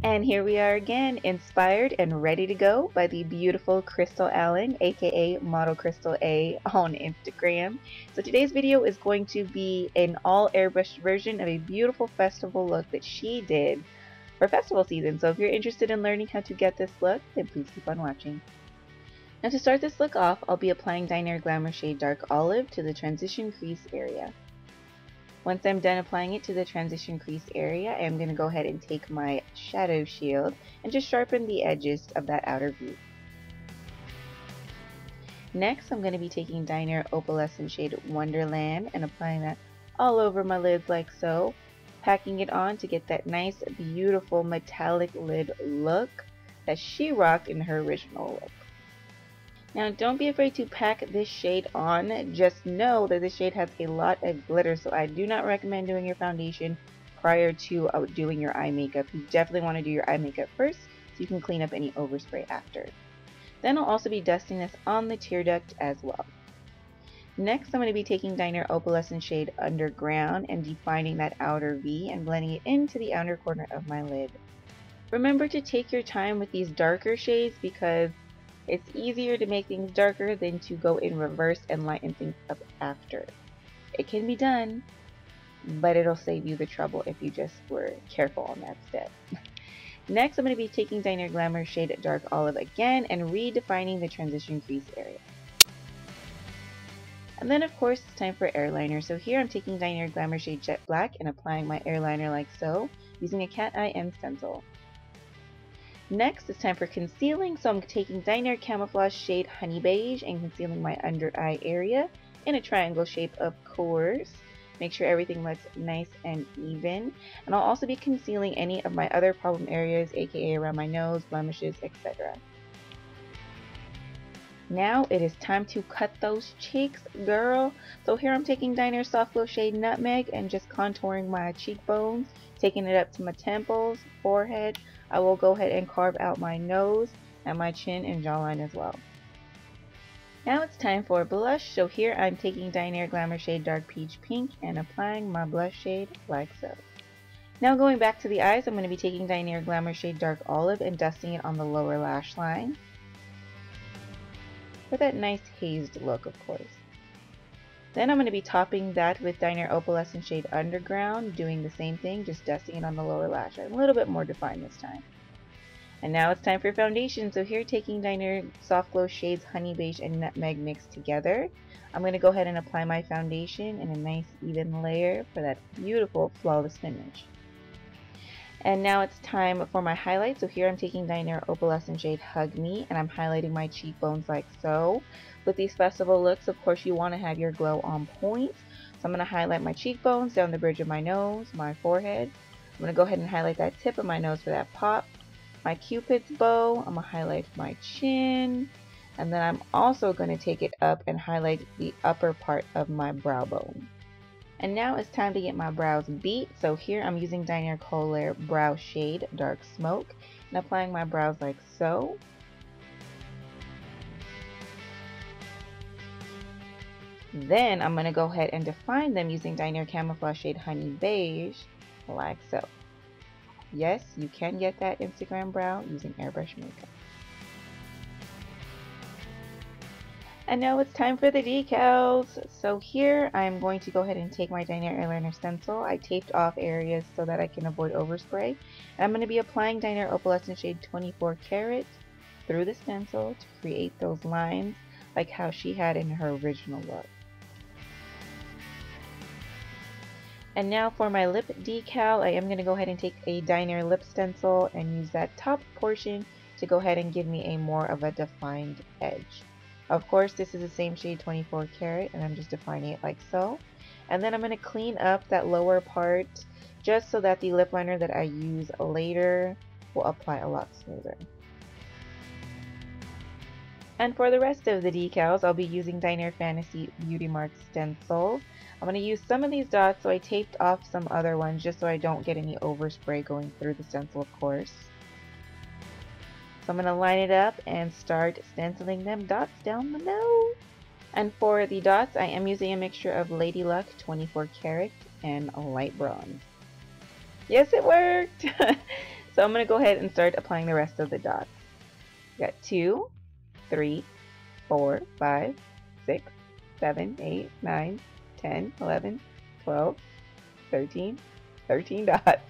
And here we are again, inspired and ready to go by the beautiful Krystal Allen, aka Model Krystal A on Instagram. So today's video is going to be an all airbrushed version of a beautiful festival look that she did for festival season. So if you're interested in learning how to get this look, then please keep on watching. Now to start this look off, I'll be applying Diner Glamour shade Dark Olive to the transition crease area. Once I'm done applying it to the transition crease area, I'm going to go ahead and take my shadow shield and just sharpen the edges of that outer V. Next, I'm going to be taking Diner Opalescent shade Wonderland and applying that all over my lids like so, packing it on to get that nice, beautiful metallic lid look that she rocked in her original look. Now don't be afraid to pack this shade on, just know that this shade has a lot of glitter, so I do not recommend doing your foundation prior to doing your eye makeup. You definitely want to do your eye makeup first so you can clean up any overspray after. Then I'll also be dusting this on the tear duct as well. Next I'm going to be taking Diner Opalescent shade Underground and defining that outer V and blending it into the outer corner of my lid. Remember to take your time with these darker shades because it's easier to make things darker than to go in reverse and lighten things up after. It can be done, but it'll save you the trouble if you just were careful on that step. Next, I'm going to be taking Diner Glamour shade Dark Olive again and redefining the transition crease area. And then of course it's time for airliner. So here I'm taking Diner Glamour shade Jet Black and applying my airliner like so, using a cat eye and stencil. Next, it's time for concealing, so I'm taking Diner Camouflage shade Honey Beige and concealing my under eye area in a triangle shape, of course. Make sure everything looks nice and even. And I'll also be concealing any of my other problem areas, aka around my nose, blemishes, etc. Now it is time to cut those cheeks, girl. So here I'm taking Diner Soft Glow shade Nutmeg and just contouring my cheekbones, taking it up to my temples, forehead. I will go ahead and carve out my nose and my chin and jawline as well. Now it's time for blush. So here I'm taking Diner Glamour shade Dark Peach Pink and applying my blush shade like so. Now going back to the eyes, I'm going to be taking Diner Glamour shade Dark Olive and dusting it on the lower lash line for that nice hazed look, of course. Then I'm going to be topping that with Diner Opalescent shade Underground, doing the same thing, just dusting it on the lower lash line, a little bit more defined this time. And now it's time for foundation. So here taking Diner Soft Glow shades Honey Beige and Nutmeg mixed together, I'm going to go ahead and apply my foundation in a nice even layer for that beautiful flawless finish. And now it's time for my highlight. So here I'm taking Diner Opalescent shade Hug Me and I'm highlighting my cheekbones like so. With these festival looks, of course, you want to have your glow on point. So I'm going to highlight my cheekbones down the bridge of my nose, my forehead. I'm going to go ahead and highlight that tip of my nose for that pop. My Cupid's bow, I'm going to highlight my chin. And then I'm also going to take it up and highlight the upper part of my brow bone. And now it's time to get my brows beat. So here I'm using Diner Color Brow shade Dark Smoke and applying my brows like so. Then I'm going to go ahead and define them using Diner Camouflage shade Honey Beige like so. Yes, you can get that Instagram brow using airbrush makeup. And now it's time for the decals. So here I'm going to go ahead and take my Diner Eyeliner stencil. I taped off areas so that I can avoid overspray. And I'm going to be applying Diner Opalescent shade 24 Karat through the stencil to create those lines like how she had in her original look. And now for my lip decal, I am going to go ahead and take a Diner lip stencil and use that top portion to go ahead and give me a more of a defined edge. Of course, this is the same shade 24 Karat and I'm just defining it like so. And then I'm going to clean up that lower part just so that the lip liner that I use later will apply a lot smoother. And for the rest of the decals, I'll be using Diner Fantasy Beauty Mark stencil. I'm going to use some of these dots, so I taped off some other ones just so I don't get any overspray going through the stencil, of course. So I'm going to line it up and start stenciling them dots down the nose. And for the dots, I am using a mixture of Lady Luck 24 Karat and a light bronze. Yes, it worked! So I'm going to go ahead and start applying the rest of the dots. Got 2, 3, 4, 5, 6, 7, 8, 9, 10, 11, 12, 13 dots.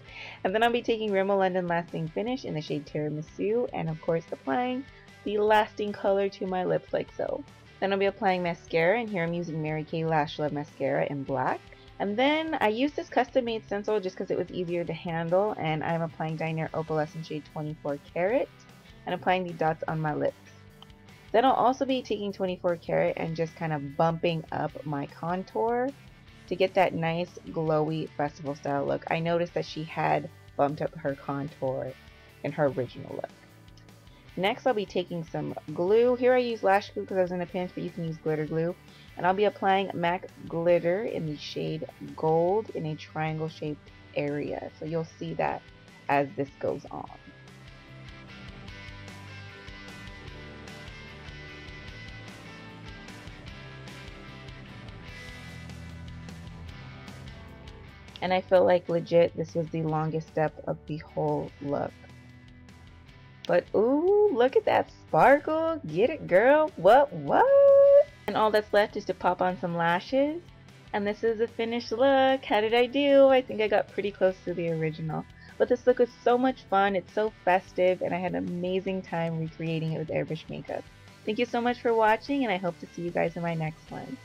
And then I'll be taking Rimmel London Lasting Finish in the shade Tiramisu, and of course applying the lasting color to my lips like so. Then I'll be applying mascara, and here I'm using Mary Kay Lash Love Mascara in black. And then I used this custom made stencil just because it was easier to handle, and I'm applying Diner Opalescent shade 24 Karat and applying the dots on my lips. Then I'll also be taking 24 Karat and just kind of bumping up my contour to get that nice glowy festival style look. I noticed that she had bumped up her contour in her original look. Next I'll be taking some glue. Here I use lash glue because I was in a pinch, but you can use glitter glue. And I'll be applying MAC glitter in the shade Gold in a triangle shaped area. So you'll see that as this goes on. And I feel like legit this was the longest step of the whole look. But ooh, look at that sparkle. Get it, girl. What? And all that's left is to pop on some lashes. And this is the finished look. How did I do? I think I got pretty close to the original. But this look was so much fun. It's so festive, and I had an amazing time recreating it with airbrush makeup. Thank you so much for watching, and I hope to see you guys in my next one.